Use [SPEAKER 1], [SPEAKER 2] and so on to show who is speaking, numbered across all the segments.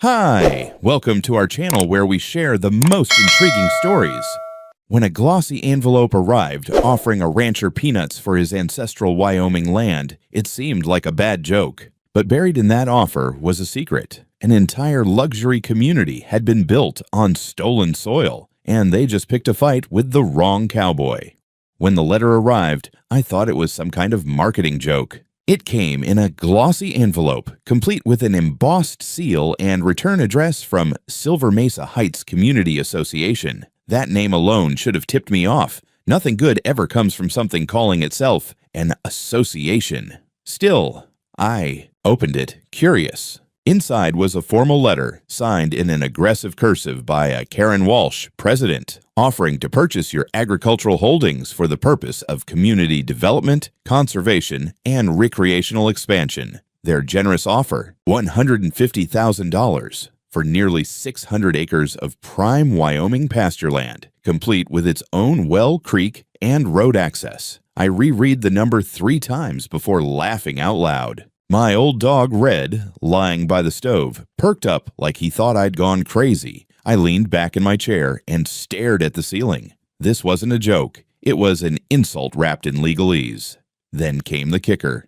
[SPEAKER 1] Hi! Welcome to our channel where we share the most intriguing stories. When a glossy envelope arrived offering a rancher peanuts for his ancestral Wyoming land, it seemed like a bad joke. But buried in that offer was a secret. An entire luxury community had been built on stolen soil, and they just picked a fight with the wrong cowboy. When the letter arrived, I thought it was some kind of marketing joke. It came in a glossy envelope, complete with an embossed seal and return address from Silver Mesa Heights Community Association. That name alone should have tipped me off. Nothing good ever comes from something calling itself an association. Still, I opened it, curious. Inside was a formal letter, signed in an aggressive cursive by a Karen Walsh, president, offering to purchase your agricultural holdings for the purpose of community development, conservation, and recreational expansion. Their generous offer, $150,000 for nearly 600 acres of prime Wyoming pasture land, complete with its own well, creek, and road access. I reread the number 3 times before laughing out loud. My old dog, Red, lying by the stove, perked up like he thought I'd gone crazy. I leaned back in my chair and stared at the ceiling. This wasn't a joke. It was an insult wrapped in legalese. Then came the kicker.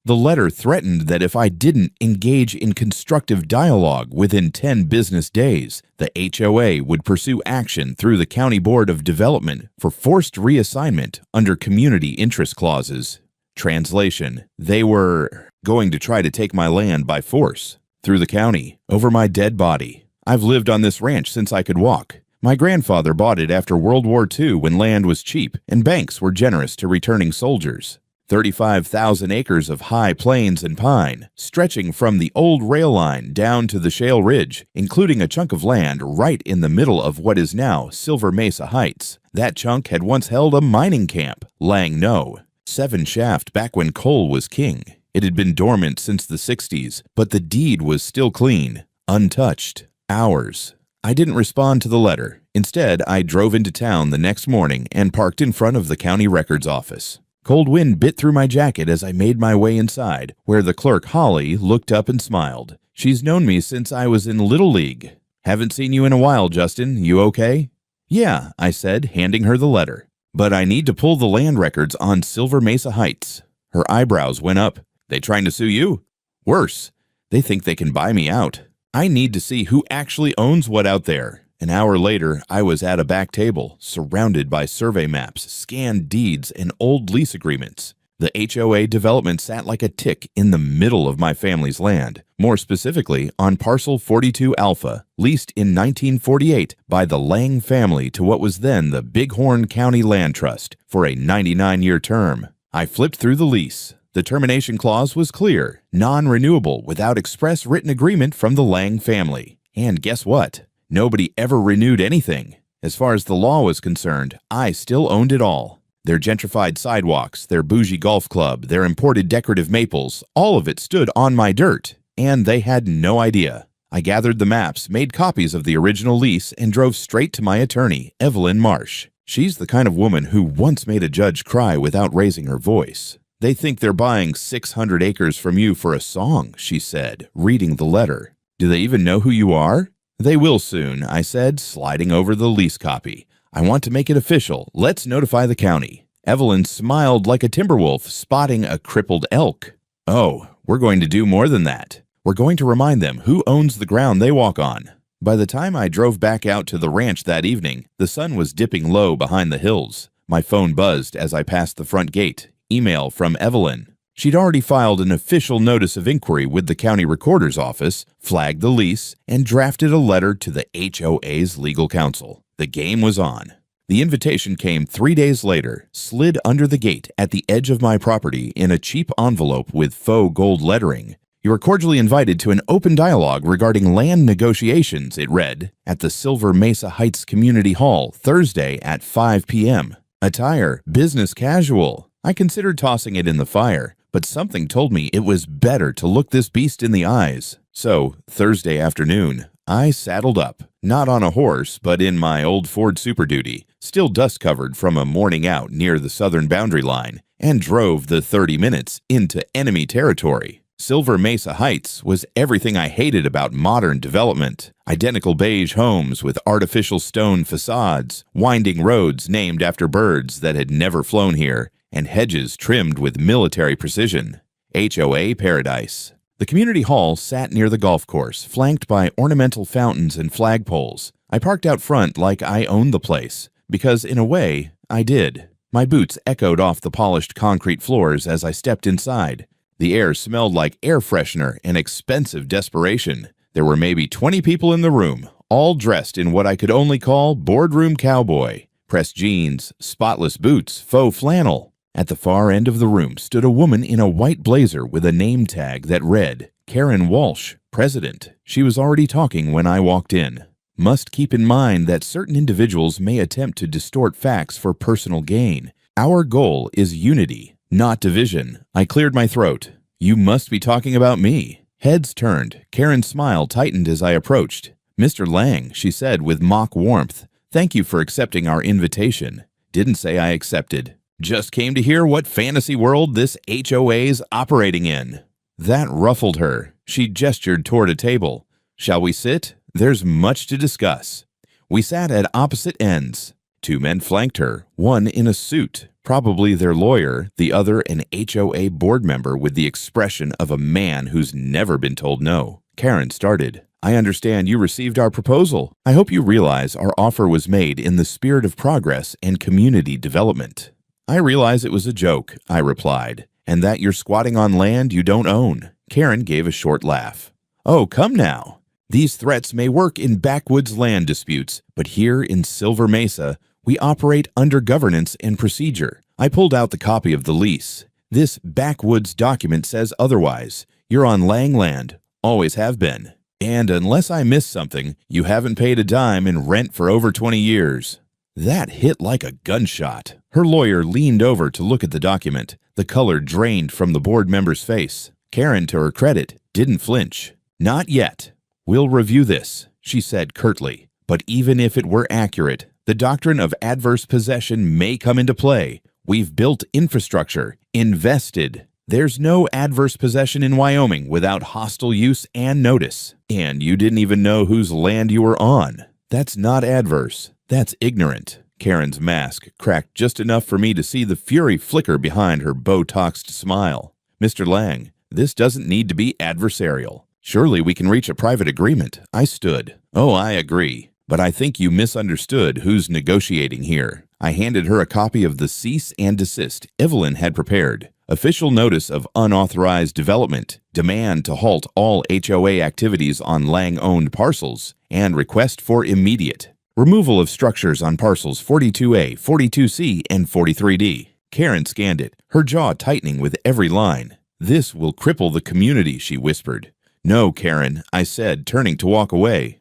[SPEAKER 1] The letter threatened that if I didn't engage in constructive dialogue within 10 business days, the HOA would pursue action through the County Board of Development for forced reassignment under community interest clauses. Translation: they were going to try to take my land by force, through the county, over my dead body. I've lived on this ranch since I could walk. My grandfather bought it after World War II when land was cheap and banks were generous to returning soldiers. 35,000 acres of high plains and pine, stretching from the old rail line down to the Shale Ridge, including a chunk of land right in the middle of what is now Silver Mesa Heights. That chunk had once held a mining camp, Lang No. 7 Shaft back when coal was king. It had been dormant since the 60s, but the deed was still clean, untouched, ours. I didn't respond to the letter. Instead, I drove into town the next morning and parked in front of the county records office. Cold wind bit through my jacket as I made my way inside, where the clerk, Holly, looked up and smiled. She's known me since I was in Little League. "Haven't seen you in a while, Justin. You okay?" "Yeah," I said, handing her the letter. "But I need to pull the land records on Silver Mesa Heights." Her eyebrows went up. "They trying to sue you?" "Worse. They think they can buy me out. I need to see who actually owns what out there." An hour later, I was at a back table, surrounded by survey maps, scanned deeds, and old lease agreements. The HOA development sat like a tick in the middle of my family's land, more specifically on Parcel 42 Alpha, leased in 1948 by the Lang family to what was then the Bighorn County Land Trust for a 99-year term. I flipped through the lease. The termination clause was clear, non-renewable without express written agreement from the Lang family. And guess what? Nobody ever renewed anything. As far as the law was concerned, I still owned it all. Their gentrified sidewalks, their bougie golf club, their imported decorative maples, all of it stood on my dirt, and they had no idea. I gathered the maps, made copies of the original lease, and drove straight to my attorney, Evelyn Marsh. She's the kind of woman who once made a judge cry without raising her voice. "They think they're buying 600 acres from you for a song," she said, reading the letter. "Do they even know who you are?" "They will soon," I said, sliding over the lease copy. "I want to make it official. Let's notify the county." Evelyn smiled like a timberwolf spotting a crippled elk. "Oh, we're going to do more than that. We're going to remind them who owns the ground they walk on." By the time I drove back out to the ranch that evening, the sun was dipping low behind the hills. My phone buzzed as I passed the front gate. Email from Evelyn. She'd already filed an official notice of inquiry with the county recorder's office, flagged the lease, and drafted a letter to the HOA's legal counsel. The game was on. The invitation came 3 days later, slid under the gate at the edge of my property in a cheap envelope with faux gold lettering. "You are cordially invited to an open dialogue regarding land negotiations," it read, "at the Silver Mesa Heights Community Hall, Thursday at 5 p.m. Attire, business casual." I considered tossing it in the fire, but something told me it was better to look this beast in the eyes. So, Thursday afternoon, I saddled up, not on a horse, but in my old Ford Super Duty, still dust-covered from a morning out near the southern boundary line, and drove the 30 minutes into enemy territory. Silver Mesa Heights was everything I hated about modern development. Identical beige homes with artificial stone facades, winding roads named after birds that had never flown here, and hedges trimmed with military precision. HOA paradise. The community hall sat near the golf course, flanked by ornamental fountains and flagpoles. I parked out front like I owned the place, because in a way, I did. My boots echoed off the polished concrete floors as I stepped inside. The air smelled like air freshener and expensive desperation. There were maybe 20 people in the room, all dressed in what I could only call boardroom cowboy. Pressed jeans, spotless boots, faux flannel. At the far end of the room stood a woman in a white blazer with a name tag that read, Karen Walsh, President. She was already talking when I walked in. Must keep in mind that certain individuals may attempt to distort facts for personal gain. Our goal is unity, not division. I cleared my throat. You must be talking about me. Heads turned. Karen's smile tightened as I approached. Mr. Lang, she said with mock warmth, thank you for accepting our invitation. Didn't say I accepted. Just came to hear what fantasy world this HOA's operating in. That ruffled her. She gestured toward a table. Shall we sit? There's much to discuss. We sat at opposite ends. Two men flanked her, one in a suit, probably their lawyer, the other an HOA board member with the expression of a man who's never been told no. Karen started. I understand you received our proposal. I hope you realize our offer was made in the spirit of progress and community development. I realize it was a joke, I replied, and that you're squatting on land you don't own. Karen gave a short laugh. Oh, come now. These threats may work in backwoods land disputes, but here in Silver Mesa, we operate under governance and procedure. I pulled out the copy of the lease. This backwoods document says otherwise. You're on Lang land, always have been. And unless I missed something, you haven't paid a dime in rent for over 20 years. That hit like a gunshot. Her lawyer leaned over to look at the document. The color drained from the board member's face. Karen, to her credit, didn't flinch. Not yet. We'll review this, she said curtly. But even if it were accurate, the doctrine of adverse possession may come into play. We've built infrastructure, invested. There's no adverse possession in Wyoming without hostile use and notice. And you didn't even know whose land you were on. That's not adverse. That's ignorant. Karen's mask cracked just enough for me to see the fury flicker behind her Botoxed smile. Mr. Lang, this doesn't need to be adversarial. Surely we can reach a private agreement. I stood. Oh, I agree. But I think you misunderstood who's negotiating here. I handed her a copy of the cease and desist Evelyn had prepared. Official notice of unauthorized development, demand to halt all HOA activities on Lang-owned parcels, and request for immediate removal of structures on parcels 42A, 42C, and 43D. Karen scanned it, her jaw tightening with every line. This will cripple the community, she whispered. No, Karen, I said, turning to walk away.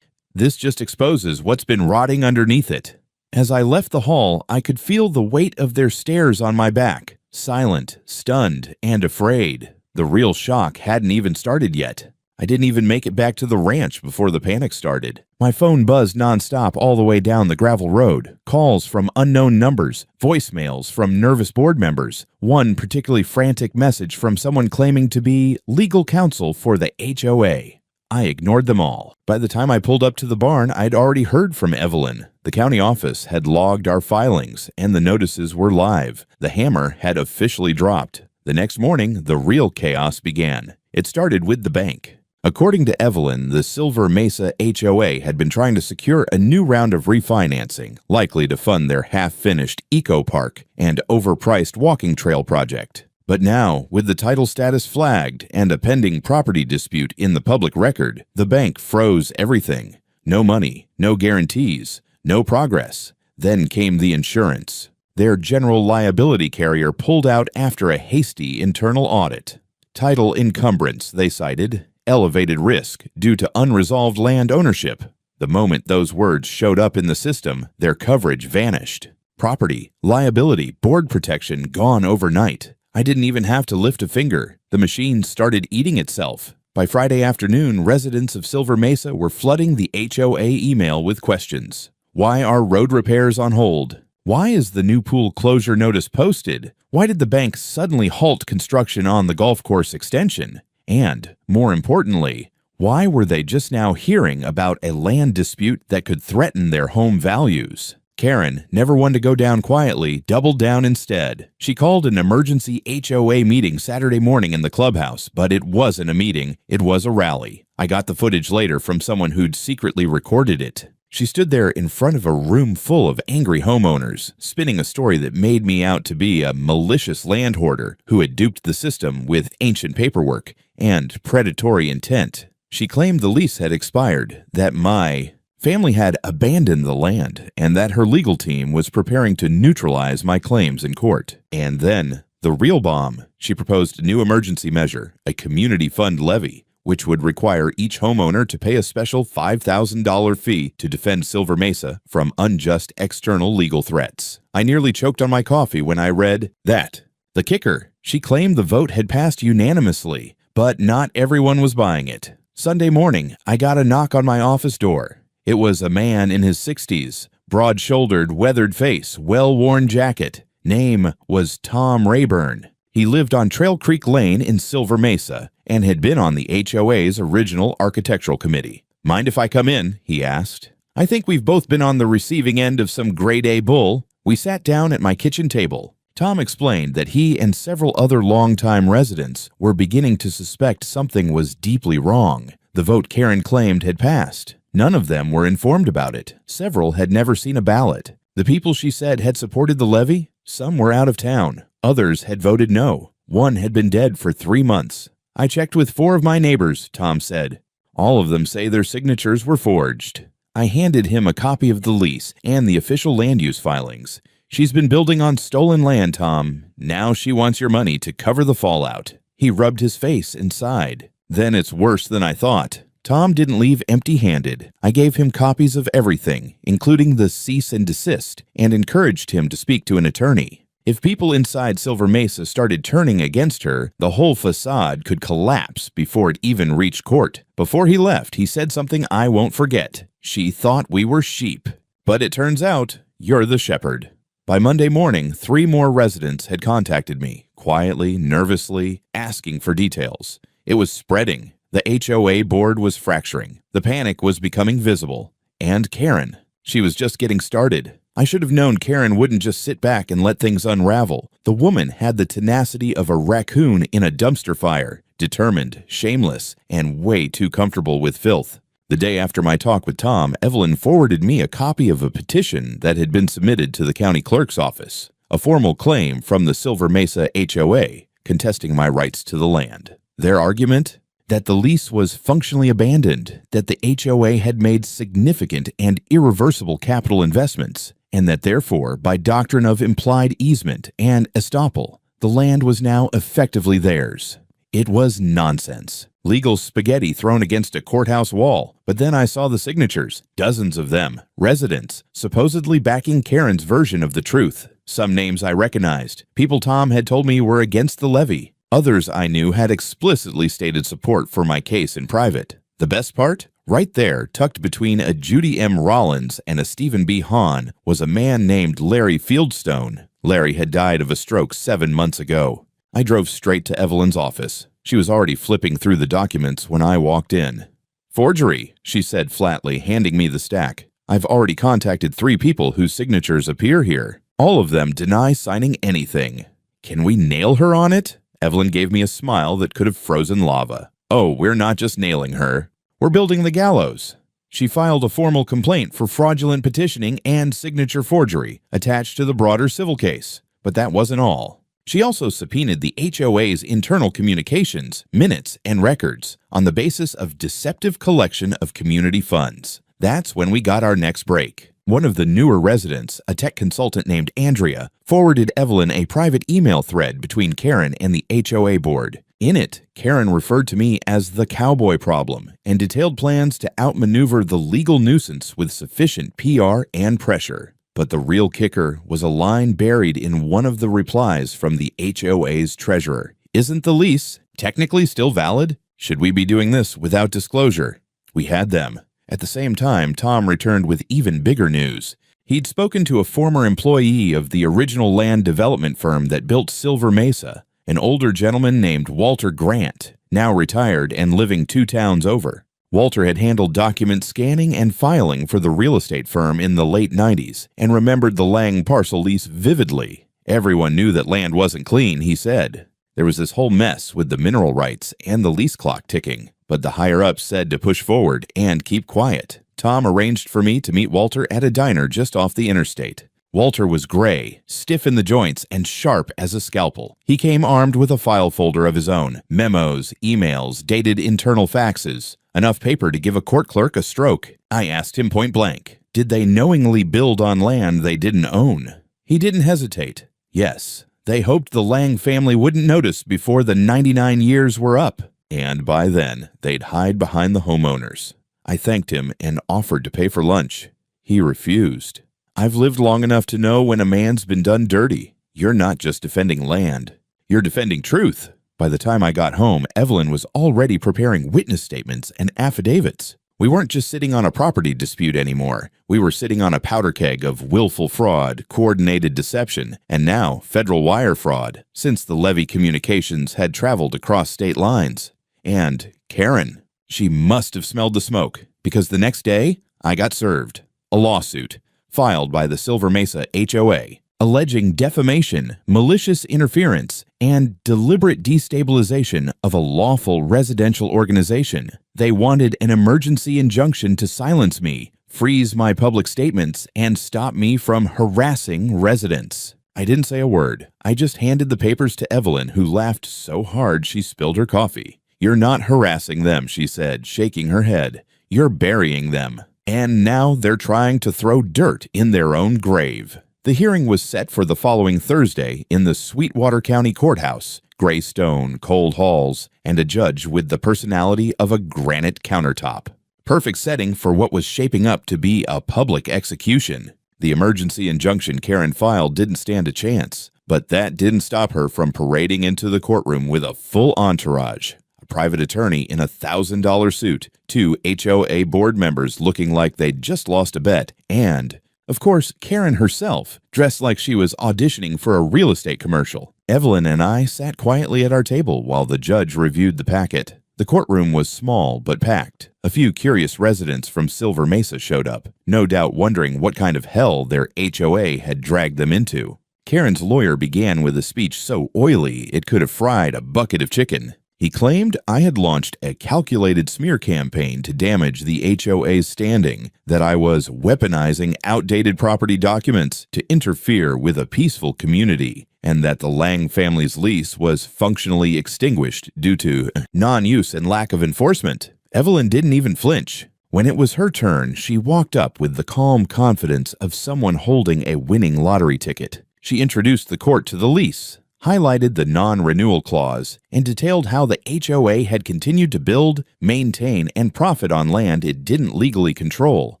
[SPEAKER 1] This just exposes what's been rotting underneath it. As I left the hall, I could feel the weight of their stares on my back, silent, stunned, and afraid. The real shock hadn't even started yet. I didn't even make it back to the ranch before the panic started. My phone buzzed nonstop all the way down the gravel road. Calls from unknown numbers, voicemails from nervous board members, one particularly frantic message from someone claiming to be legal counsel for the HOA. I ignored them all. By the time I pulled up to the barn, I'd already heard from Evelyn. The county office had logged our filings, and the notices were live. The hammer had officially dropped. The next morning, the real chaos began. It started with the bank. According to Evelyn, the Silver Mesa HOA had been trying to secure a new round of refinancing, likely to fund their half-finished eco park and overpriced walking trail project. But now, with the title status flagged and a pending property dispute in the public record, the bank froze everything. No money, no guarantees, no progress. Then came the insurance. Their general liability carrier pulled out after a hasty internal audit. Title encumbrance, they cited. Elevated risk due to unresolved land ownership. The moment those words showed up in the system, their coverage vanished. Property, liability, board protection gone overnight. I didn't even have to lift a finger. The machine started eating itself. By Friday afternoon, residents of Silver Mesa were flooding the HOA email with questions. Why are road repairs on hold? Why is the new pool closure notice posted? Why did the bank suddenly halt construction on the golf course extension? And, more importantly, why were they just now hearing about a land dispute that could threaten their home values? Karen, never one to go down quietly, doubled down instead. She called an emergency HOA meeting Saturday morning in the clubhouse, but it wasn't a meeting, it was a rally. I got the footage later from someone who'd secretly recorded it. She stood there in front of a room full of angry homeowners, spinning a story that made me out to be a malicious land hoarder who had duped the system with ancient paperwork and predatory intent. She claimed the lease had expired, that my family had abandoned the land, and that her legal team was preparing to neutralize my claims in court. And then, the real bomb, she proposed a new emergency measure, a community fund levy, which would require each homeowner to pay a special $5,000 fee to defend Silver Mesa from unjust external legal threats. I nearly choked on my coffee when I read that. The kicker, she claimed the vote had passed unanimously, but not everyone was buying it. Sunday morning, I got a knock on my office door. It was a man in his 60s, broad-shouldered, weathered face, well-worn jacket. Name was Tom Rayburn. He lived on Trail Creek Lane in Silver Mesa and had been on the HOA's original architectural committee. "Mind if I come in?" he asked. "I think we've both been on the receiving end of some grade-A bull." We sat down at my kitchen table. Tom explained that he and several other longtime residents were beginning to suspect something was deeply wrong. The vote Karen claimed had passed. None of them were informed about it. Several had never seen a ballot. The people she said had supported the levy, some were out of town. Others had voted no. One had been dead for 3 months. "I checked with 4 of my neighbors," Tom said. "All of them say their signatures were forged." I handed him a copy of the lease and the official land use filings. "She's been building on stolen land, Tom. Now she wants your money to cover the fallout." He rubbed his face and sighed. "Then it's worse than I thought." Tom didn't leave empty-handed. I gave him copies of everything, including the cease and desist, and encouraged him to speak to an attorney. If people inside Silver Mesa started turning against her, the whole facade could collapse before it even reached court. Before he left, he said something I won't forget. "She thought we were sheep. But it turns out, you're the shepherd." By Monday morning, 3 more residents had contacted me, quietly, nervously, asking for details. It was spreading. The HOA board was fracturing. The panic was becoming visible. And Karen. She was just getting started. I should have known Karen wouldn't just sit back and let things unravel. The woman had the tenacity of a raccoon in a dumpster fire, determined, shameless, and way too comfortable with filth. The day after my talk with Tom, Evelyn forwarded me a copy of a petition that had been submitted to the county clerk's office, a formal claim from the Silver Mesa HOA contesting my rights to the land. Their argument? That the lease was functionally abandoned, that the HOA had made significant and irreversible capital investments, and that therefore, by doctrine of implied easement and estoppel, the land was now effectively theirs. It was nonsense. Legal spaghetti thrown against a courthouse wall. But then I saw the signatures, dozens of them, residents, supposedly backing Karen's version of the truth. Some names I recognized, people Tom had told me were against the levy. Others I knew had explicitly stated support for my case in private. The best part? Right there, tucked between a Judy M. Rollins and a Stephen B. Hahn, was a man named Larry Fieldstone. Larry had died of a stroke 7 months ago. I drove straight to Evelyn's office. She was already flipping through the documents when I walked in. "Forgery," she said flatly, handing me the stack. "I've already contacted 3 people whose signatures appear here. All of them deny signing anything. Can we nail her on it?" Evelyn gave me a smile that could have frozen lava. "Oh, we're not just nailing her. We're building the gallows." She filed a formal complaint for fraudulent petitioning and signature forgery attached to the broader civil case. But that wasn't all. She also subpoenaed the HOA's internal communications, minutes, and records on the basis of deceptive collection of community funds. That's when we got our next break. One of the newer residents, a tech consultant named Andrea, forwarded Evelyn a private email thread between Karen and the HOA board. In it, Karen referred to me as the cowboy problem and detailed plans to outmaneuver the legal nuisance with sufficient PR and pressure. But the real kicker was a line buried in one of the replies from the HOA's treasurer. "Isn't the lease technically still valid? Should we be doing this without disclosure?" We had them. At the same time, Tom returned with even bigger news. He'd spoken to a former employee of the original land development firm that built Silver Mesa, an older gentleman named Walter Grant. now retired and living 2 towns over. Walter had handled document scanning and filing for the real estate firm in the late 90s and remembered the Lang parcel lease vividly. Everyone knew that land wasn't clean, he said. There was this whole mess with the mineral rights and the lease clock ticking, but the higher-ups said to push forward and keep quiet. Tom arranged for me to meet Walter at a diner just off the interstate. Walter was gray, stiff in the joints, and sharp as a scalpel. He came armed with a file folder of his own, memos, emails, dated internal faxes, enough paper to give a court clerk a stroke. I asked him point blank, did they knowingly build on land they didn't own? He didn't hesitate. Yes, they hoped the Lang family wouldn't notice before the 99 years were up, and by then they'd hide behind the homeowners. I thanked him and offered to pay for lunch. He refused. I've lived long enough to know when a man's been done dirty. You're not just defending land. You're defending truth. By the time I got home, Evelyn was already preparing witness statements and affidavits. We weren't just sitting on a property dispute anymore. We were sitting on a powder keg of willful fraud, coordinated deception, and now federal wire fraud, since the Levy communications had traveled across state lines. And Karen, she must have smelled the smoke, because the next day, I got served. A lawsuit filed by the Silver Mesa HOA, alleging defamation, malicious interference, and deliberate destabilization of a lawful residential organization. They wanted an emergency injunction to silence me, freeze my public statements, and stop me from harassing residents. I didn't say a word. I just handed the papers to Evelyn, who laughed so hard she spilled her coffee. You're not harassing them, she said, shaking her head. You're burying them. And now they're trying to throw dirt in their own grave. The hearing was set for the following Thursday in the Sweetwater County Courthouse. Gray stone, cold halls, and a judge with the personality of a granite countertop. Perfect setting for what was shaping up to be a public execution. The emergency injunction Karen filed didn't stand a chance, but that didn't stop her from parading into the courtroom with a full entourage. Private attorney in a $1,000 suit, 2 HOA board members looking like they'd just lost a bet, and, of course, Karen herself, dressed like she was auditioning for a real estate commercial. Evelyn and I sat quietly at our table while the judge reviewed the packet. The courtroom was small but packed. A few curious residents from Silver Mesa showed up, no doubt wondering what kind of hell their HOA had dragged them into. Karen's lawyer began with a speech so oily it could have fried a bucket of chicken. He claimed I had launched a calculated smear campaign to damage the HOA's standing, that I was weaponizing outdated property documents to interfere with a peaceful community, and that the Lang family's lease was functionally extinguished due to non-use and lack of enforcement. Evelyn didn't even flinch. When it was her turn, she walked up with the calm confidence of someone holding a winning lottery ticket. She introduced the court to the lease, highlighted the non-renewal clause, and detailed how the HOA had continued to build, maintain, and profit on land it didn't legally control,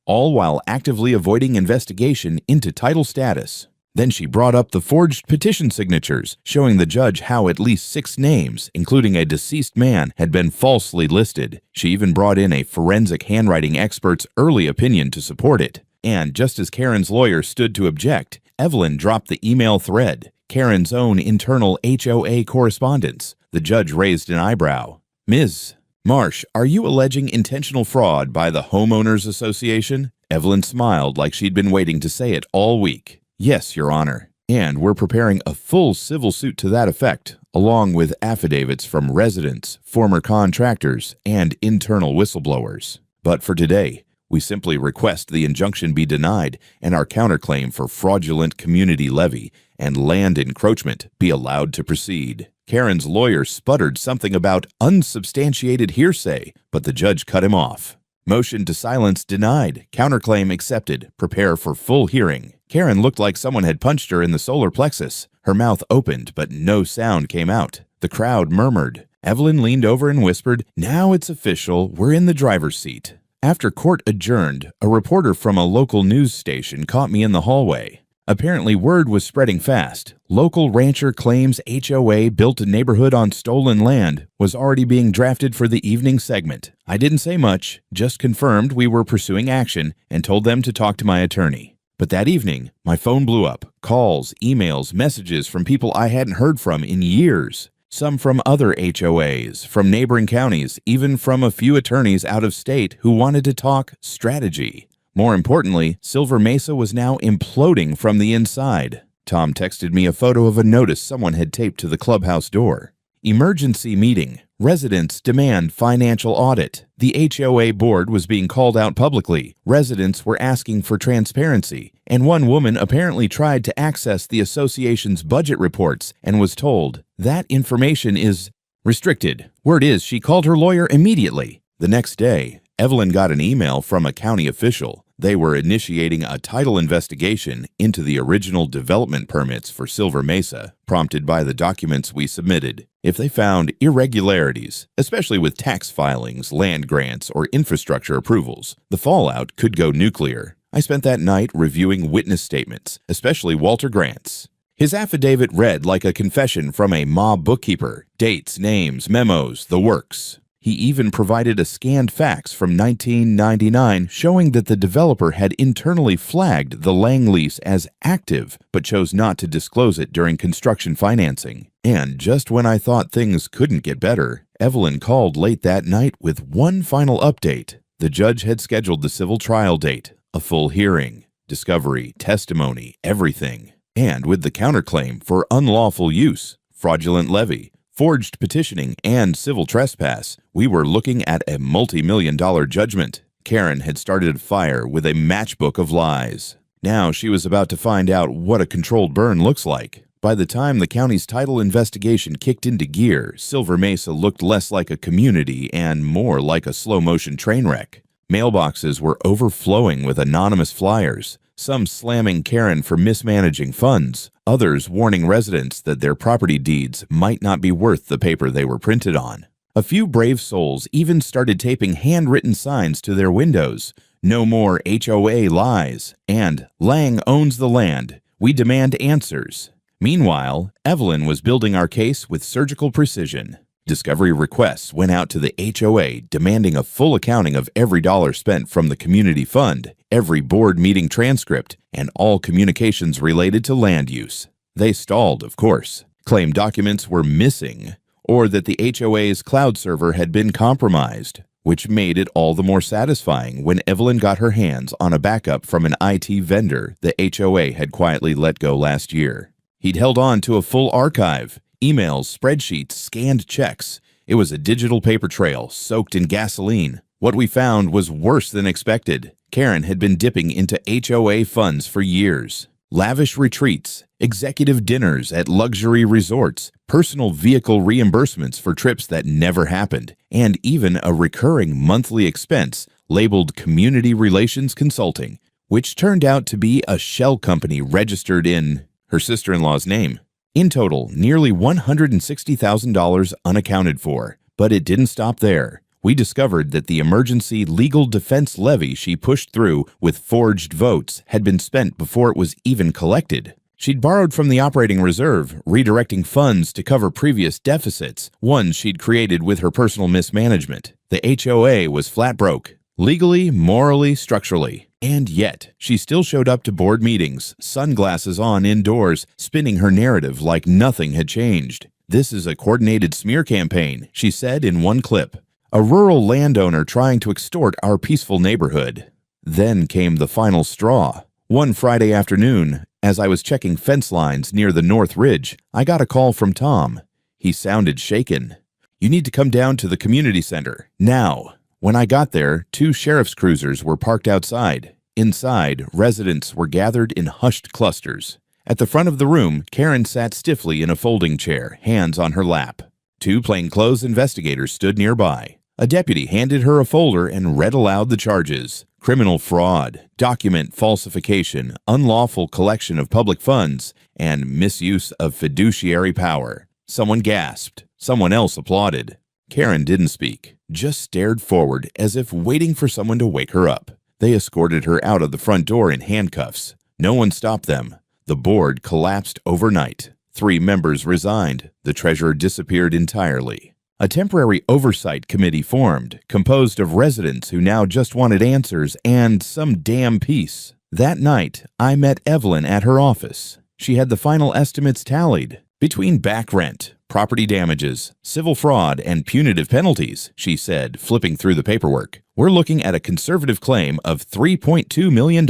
[SPEAKER 1] all while actively avoiding investigation into title status. Then she brought up the forged petition signatures, showing the judge how at least 6 names, including a deceased man, had been falsely listed. She even brought in a forensic handwriting expert's early opinion to support it. And just as Karen's lawyer stood to object, Evelyn dropped the email thread, Karen's own internal HOA correspondence. The judge raised an eyebrow. Ms. Marsh, are you alleging intentional fraud by the Homeowners Association? Evelyn smiled like she'd been waiting to say it all week. Yes, Your Honor. And we're preparing a full civil suit to that effect, along with affidavits from residents, former contractors, and internal whistleblowers. But for today, we simply request the injunction be denied and our counterclaim for fraudulent community levy and land encroachment be allowed to proceed. Karen's lawyer sputtered something about unsubstantiated hearsay, but the judge cut him off. Motion to silence denied. Counterclaim accepted. Prepare for full hearing. Karen looked like someone had punched her in the solar plexus. Her mouth opened, but no sound came out. The crowd murmured. Evelyn leaned over and whispered, "Now it's official. We're in the driver's seat." After court adjourned, a reporter from a local news station caught me in the hallway. Apparently, word was spreading fast. Local rancher claims HOA built a neighborhood on stolen land was already being drafted for the evening segment. I didn't say much, just confirmed we were pursuing action and told them to talk to my attorney. But that evening, my phone blew up. Calls, emails, messages from people I hadn't heard from in years. Some from other HOAs, from neighboring counties, even from a few attorneys out of state who wanted to talk strategy. More importantly, Silver Mesa was now imploding from the inside. Tom texted me a photo of a notice someone had taped to the clubhouse door. Emergency meeting. Residents demand financial audit. The HOA board was being called out publicly. Residents were asking for transparency. And one woman apparently tried to access the association's budget reports and was told that information is restricted. Word is she called her lawyer immediately. The next day, Evelyn got an email from a county official. They were initiating a title investigation into the original development permits for Silver Mesa, prompted by the documents we submitted. If they found irregularities, especially with tax filings, land grants, or infrastructure approvals, the fallout could go nuclear. I spent that night reviewing witness statements, especially Walter Grant's. His affidavit read like a confession from a mob bookkeeper. Dates, names, memos, the works. He even provided a scanned fax from 1999 showing that the developer had internally flagged the Lang lease as active, but chose not to disclose it during construction financing. And just when I thought things couldn't get better, Evelyn called late that night with one final update. The judge had scheduled the civil trial date, a full hearing, discovery, testimony, everything. And with the counterclaim for unlawful use, fraudulent levy, forged petitioning, and civil trespass, we were looking at a multi-million-dollar judgment. Karen had started a fire with a matchbook of lies. Now she was about to find out what a controlled burn looks like. By the time the county's title investigation kicked into gear, Silver Mesa looked less like a community and more like a slow-motion train wreck. Mailboxes were overflowing with anonymous flyers, some slamming Karen for mismanaging funds, others warning residents that their property deeds might not be worth the paper they were printed on. A few brave souls even started taping handwritten signs to their windows. No more HOA lies, and Lang owns the land. We demand answers. Meanwhile, Evelyn was building our case with surgical precision. Discovery requests went out to the HOA demanding a full accounting of every dollar spent from the community fund, every board meeting transcript, and all communications related to land use. They stalled, of course, claimed documents were missing, or that the HOA's cloud server had been compromised, which made it all the more satisfying when Evelyn got her hands on a backup from an IT vendor the HOA had quietly let go last year. He'd held on to a full archive. Emails, spreadsheets, scanned checks. It was a digital paper trail soaked in gasoline. What we found was worse than expected. Karen had been dipping into HOA funds for years. Lavish retreats, executive dinners at luxury resorts, personal vehicle reimbursements for trips that never happened, and even a recurring monthly expense labeled Community Relations Consulting, which turned out to be a shell company registered in her sister-in-law's name. In total, nearly $160,000 unaccounted for. But it didn't stop there. We discovered that the emergency legal defense levy she pushed through with forged votes had been spent before it was even collected. She'd borrowed from the operating reserve, redirecting funds to cover previous deficits, ones she'd created with her personal mismanagement. The HOA was flat broke. Legally, morally, structurally. And yet, she still showed up to board meetings, sunglasses on indoors, spinning her narrative like nothing had changed. "This is a coordinated smear campaign," she said in one clip. "A rural landowner trying to extort our peaceful neighborhood." Then came the final straw. One Friday afternoon, as I was checking fence lines near the North Ridge, I got a call from Tom. He sounded shaken. "You need to come down to the community center, now." When I got there, 2 sheriff's cruisers were parked outside. Inside, residents were gathered in hushed clusters. At the front of the room, Karen sat stiffly in a folding chair, hands on her lap. 2 plainclothes investigators stood nearby. A deputy handed her a folder and read aloud the charges: criminal fraud, document falsification, unlawful collection of public funds, and misuse of fiduciary power. Someone gasped. Someone else applauded. Karen didn't speak, just stared forward as if waiting for someone to wake her up. They escorted her out of the front door in handcuffs. No one stopped them. The board collapsed overnight. 3 members resigned. The treasurer disappeared entirely. A temporary oversight committee formed, composed of residents who now just wanted answers and some damn peace. That night, I met Evelyn at her office. She had the final estimates tallied. Between back rent, property damages, civil fraud, and punitive penalties, she said, flipping through the paperwork. We're looking at a conservative claim of $3.2 million,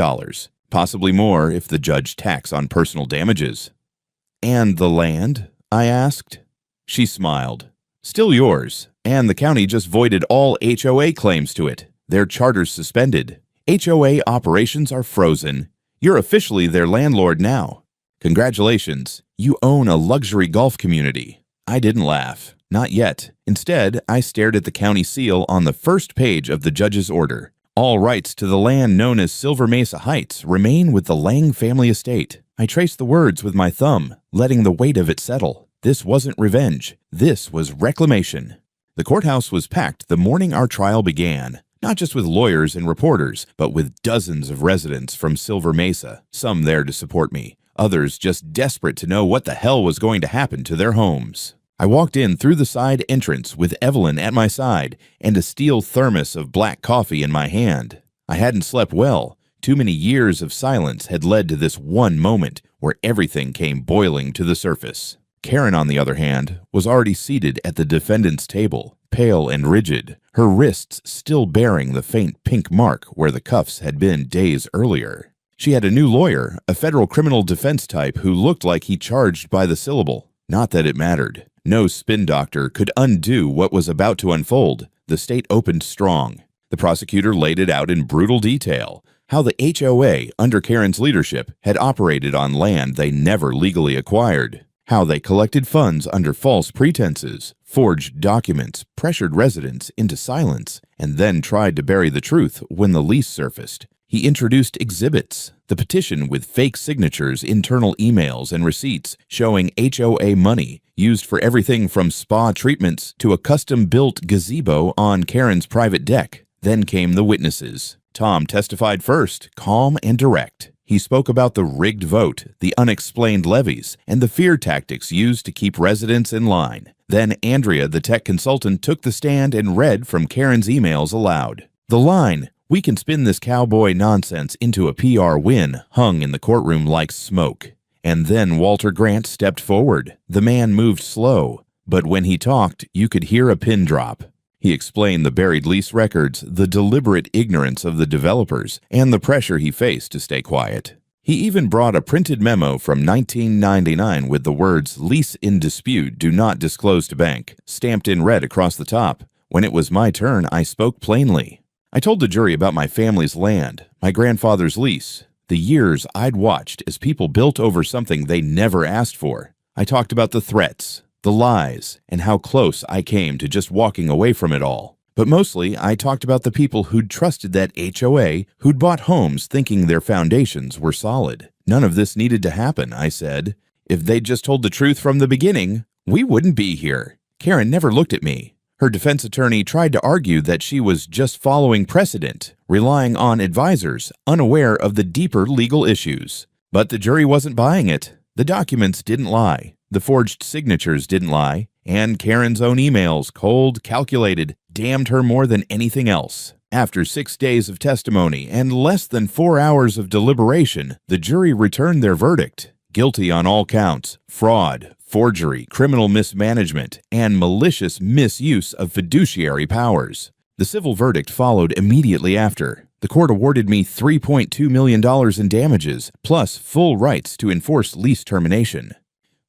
[SPEAKER 1] possibly more if the judge tacks on personal damages. And the land? I asked. She smiled. Still yours, and the county just voided all HOA claims to it. Their charter's suspended. HOA operations are frozen. You're officially their landlord now. Congratulations, you own a luxury golf community. I didn't laugh. Not yet. Instead, I stared at the county seal on the first page of the judge's order. All rights to the land known as Silver Mesa Heights remain with the Lang family estate. I traced the words with my thumb, letting the weight of it settle. This wasn't revenge. This was reclamation. The courthouse was packed the morning our trial began, not just with lawyers and reporters, but with dozens of residents from Silver Mesa, some there to support me, others just desperate to know what the hell was going to happen to their homes. I walked in through the side entrance with Evelyn at my side and a steel thermos of black coffee in my hand. I hadn't slept well. Too many years of silence had led to this one moment where everything came boiling to the surface. Karen, on the other hand, was already seated at the defendant's table, pale and rigid, her wrists still bearing the faint pink mark where the cuffs had been days earlier. She had a new lawyer, a federal criminal defense type who looked like he charged by the syllable. Not that it mattered. No spin doctor could undo what was about to unfold. The state opened strong. The prosecutor laid it out in brutal detail, how the HOA, under Karen's leadership, had operated on land they never legally acquired. How they collected funds under false pretenses, forged documents, pressured residents into silence, and then tried to bury the truth when the lease surfaced. He introduced exhibits, the petition with fake signatures, internal emails, and receipts showing HOA money used for everything from spa treatments to a custom-built gazebo on Karen's private deck. Then came the witnesses. Tom testified first, calm and direct. He spoke about the rigged vote, the unexplained levies, and the fear tactics used to keep residents in line. Then Andrea, the tech consultant, took the stand and read from Karen's emails aloud. The line, "We can spin this cowboy nonsense into a PR win," hung in the courtroom like smoke. And then Walter Grant stepped forward. The man moved slow, but when he talked, you could hear a pin drop. He explained the buried lease records, the deliberate ignorance of the developers, and the pressure he faced to stay quiet. He even brought a printed memo from 1999 with the words "Lease in dispute, do not disclose to bank," stamped in red across the top. When it was my turn, I spoke plainly. I told the jury about my family's land, my grandfather's lease, the years I'd watched as people built over something they never asked for. I talked about the threats, the lies, and how close I came to just walking away from it all. But mostly, I talked about the people who'd trusted that HOA, who'd bought homes thinking their foundations were solid. None of this needed to happen, I said. If they'd just told the truth from the beginning, we wouldn't be here. Karen never looked at me. Her defense attorney tried to argue that she was just following precedent, relying on advisors, unaware of the deeper legal issues. But the jury wasn't buying it. The documents didn't lie. The forged signatures didn't lie, and Karen's own emails, cold, calculated, damned her more than anything else. After 6 days of testimony and less than 4 hours of deliberation, the jury returned their verdict. Guilty on all counts: fraud, forgery, criminal mismanagement, and malicious misuse of fiduciary powers. The civil verdict followed immediately after. The court awarded me $3.2 million in damages, plus full rights to enforce lease termination.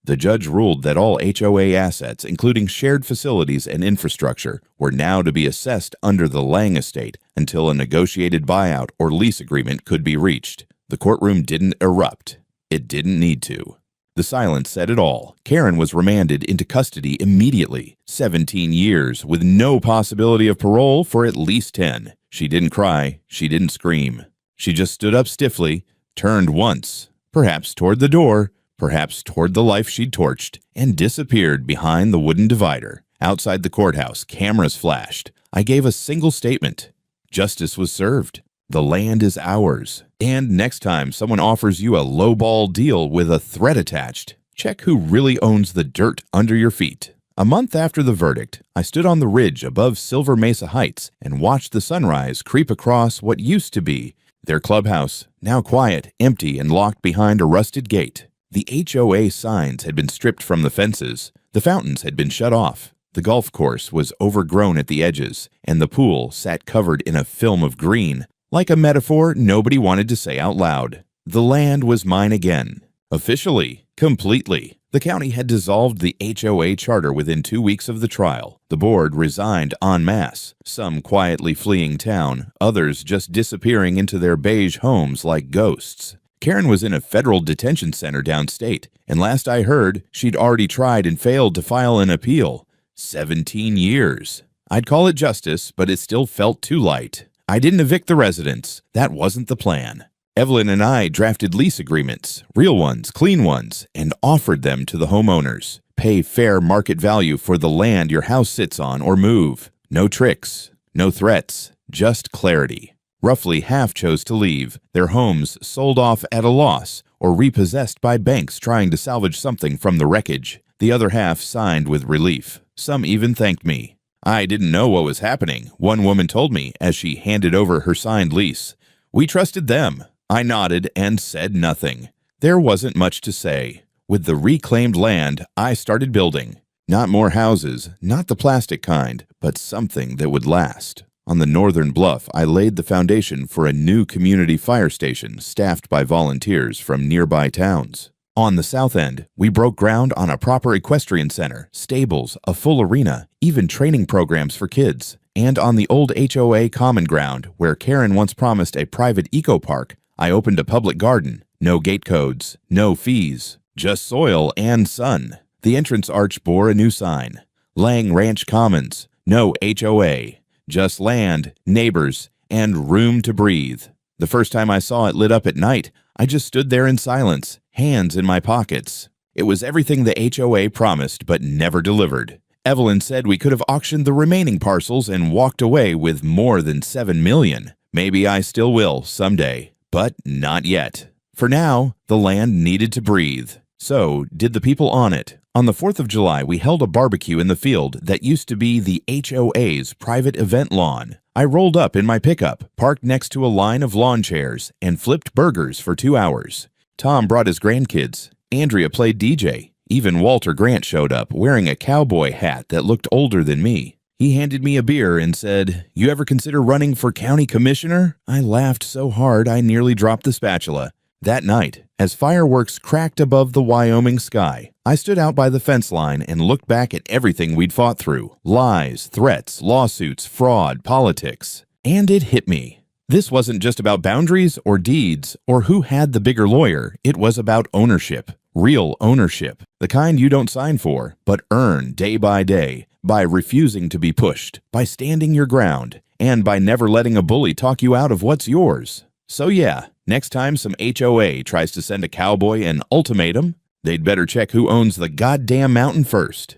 [SPEAKER 1] The judge ruled that all HOA assets, including shared facilities and infrastructure, were now to be assessed under the Lang estate until a negotiated buyout or lease agreement could be reached. The courtroom didn't erupt. It didn't need to. The silence said it all. Karen was remanded into custody immediately. 17 years, with no possibility of parole for at least 10. She didn't cry. She didn't scream. She just stood up stiffly, turned once, perhaps toward the door, perhaps toward the life she'd torched, and disappeared behind the wooden divider. Outside the courthouse, cameras flashed. I gave a single statement. Justice was served. The land is ours. And next time someone offers you a lowball deal with a threat attached, check who really owns the dirt under your feet. A month after the verdict, I stood on the ridge above Silver Mesa Heights and watched the sunrise creep across what used to be their clubhouse, now quiet, empty, and locked behind a rusted gate. The HOA signs had been stripped from the fences. The fountains had been shut off. The golf course was overgrown at the edges, and the pool sat covered in a film of green, like a metaphor nobody wanted to say out loud. The land was mine again. Officially, completely. The county had dissolved the HOA charter within 2 weeks of the trial. The board resigned en masse, some quietly fleeing town, others just disappearing into their beige homes like ghosts. Karen was in a federal detention center downstate, and last I heard, she'd already tried and failed to file an appeal. 17 years. I'd call it justice, but it still felt too light. I didn't evict the residents. That wasn't the plan. Evelyn and I drafted lease agreements, real ones, clean ones, and offered them to the homeowners. Pay fair market value for the land your house sits on or move. No tricks, no threats, just clarity. Roughly half chose to leave, their homes sold off at a loss or repossessed by banks trying to salvage something from the wreckage. The other half signed with relief. Some even thanked me. I didn't know what was happening, one woman told me as she handed over her signed lease. We trusted them. I nodded and said nothing. There wasn't much to say. With the reclaimed land, I started building. Not more houses, not the plastic kind, but something that would last. On the northern bluff, I laid the foundation for a new community fire station staffed by volunteers from nearby towns. On the south end, we broke ground on a proper equestrian center, stables, a full arena, even training programs for kids. And on the old HOA common ground, where Karen once promised a private eco-park, I opened a public garden. No gate codes, no fees, just soil and sun. The entrance arch bore a new sign. Lang Ranch Commons, no HOA, just land, neighbors, and room to breathe. The first time I saw it lit up at night, I just stood there in silence, hands in my pockets. It was everything the HOA promised but never delivered. Evelyn said we could have auctioned the remaining parcels and walked away with more than $7 million. Maybe I still will someday, but not yet. For now, the land needed to breathe. So did the people on it. On the 4th of July, we held a barbecue in the field that used to be the HOA's private event lawn. I rolled up in my pickup, parked next to a line of lawn chairs, and flipped burgers for 2 hours. Tom brought his grandkids. Andrea played DJ. Even Walter Grant showed up, wearing a cowboy hat that looked older than me. He handed me a beer and said, "You ever consider running for county commissioner?" I laughed so hard I nearly dropped the spatula. That night, as fireworks cracked above the Wyoming sky, I stood out by the fence line and looked back at everything we'd fought through. Lies, threats, lawsuits, fraud, politics. And it hit me. This wasn't just about boundaries or deeds or who had the bigger lawyer. It was about ownership. Real ownership. The kind you don't sign for, but earn day by day, by refusing to be pushed, by standing your ground, and by never letting a bully talk you out of what's yours. So yeah, next time some HOA tries to send a cowboy an ultimatum, they'd better check who owns the goddamn mountain first.